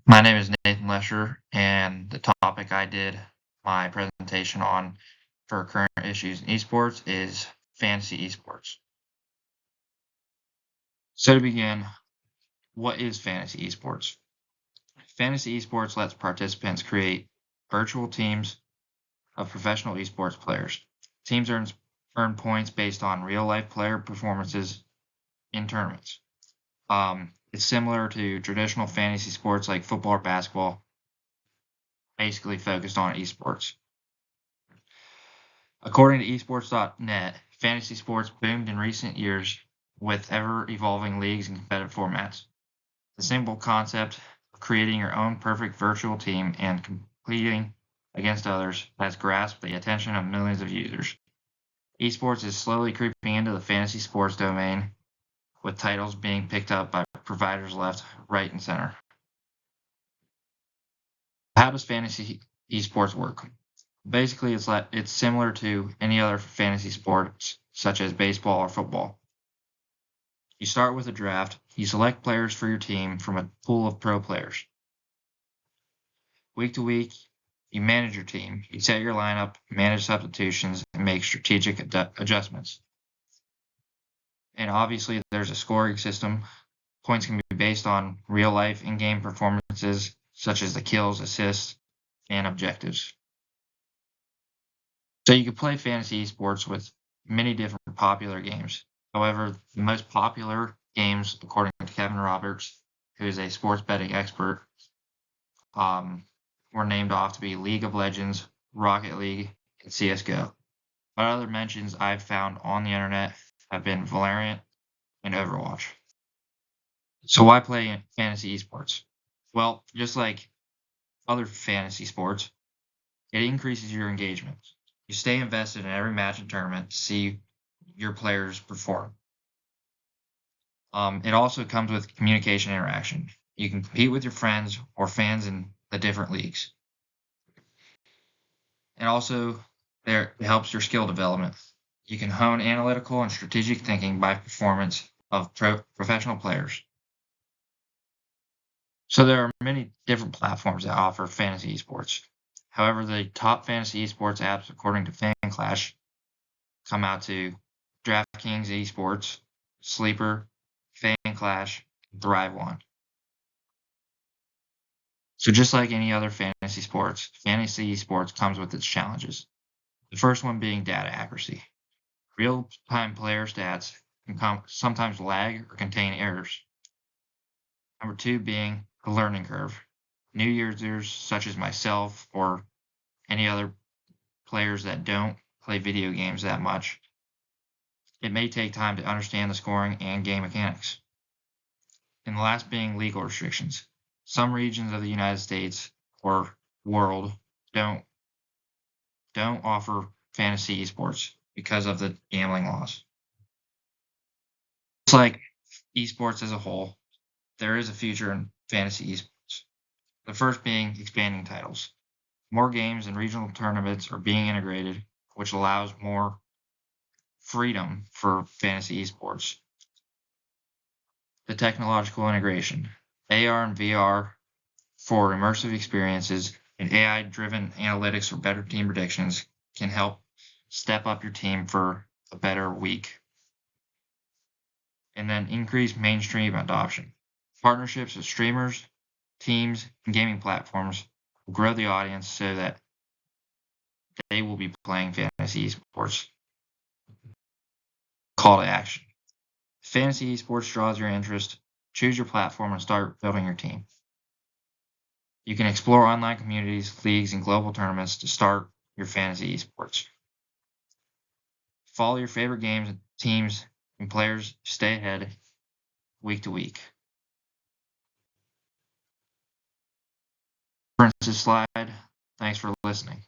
My name is Nathan Lesher, and the topic I did my presentation on for current issues in esports is fantasy esports. So to begin, what is fantasy esports? Fantasy esports lets participants create virtual teams of professional esports players. Teams earn points based on real-life player performances in tournaments. It's similar to traditional fantasy sports like football or basketball, basically focused on esports. According to esports.net, fantasy sports boomed in recent years with ever-evolving leagues and competitive formats. The simple concept of creating your own perfect virtual team and competing against others has grasped the attention of millions of users. Esports is slowly creeping into the fantasy sports domain, with titles being picked up by providers left, right, and center. How does fantasy esports work? Basically, it's similar to any other fantasy sports, such as baseball or football. You start with a draft. You select players for your team from a pool of pro players. Week to week, you manage your team. You set your lineup, manage substitutions, and make strategic adjustments. And obviously, there's a scoring system. Points can be based on real-life in-game performances, such as the kills, assists, and objectives. So you can play fantasy esports with many different popular games. However, the most popular games, according to Kevin Roberts, who is a sports betting expert, were named off to be League of Legends, Rocket League, and CSGO. But other mentions I've found on the internet have been Valorant and Overwatch. So why play fantasy esports? Well, just like other fantasy sports, it increases your engagement. You stay invested in every match and tournament to see your players perform. It also comes with communication interaction. You can compete with your friends or fans in the different leagues. And also, it helps your skill development. You can hone analytical and strategic thinking by performance of professional players. So there are many different platforms that offer fantasy esports. However, the top fantasy esports apps, according to FanClash, come out to DraftKings Esports, Sleeper, FanClash, and Thrive One. So just like any other fantasy sports, fantasy esports comes with its challenges. The first one being data accuracy. Real-time player stats can sometimes lag or contain errors. Number two being the learning curve. New users such as myself or any other players that don't play video games that much, it may take time to understand the scoring and game mechanics. And the last being legal restrictions. Some regions of the United States or world don't offer fantasy esports because of the gambling laws. Just like esports as a whole, there is a future in fantasy esports. The first being expanding titles. More games and regional tournaments are being integrated, which allows more freedom for fantasy esports. The technological integration. AR and VR for immersive experiences and AI-driven analytics for better team predictions can help step up your team for a better week. And then increase mainstream adoption. Partnerships with streamers, teams, and gaming platforms will grow the audience so that they will be playing fantasy esports. Call to action. Fantasy esports draws your interest. Choose your platform and start building your team. You can explore online communities, leagues, and global tournaments to start your fantasy esports. Follow your favorite games, teams, and players to stay ahead week to week. Reference this slide. Thanks for listening.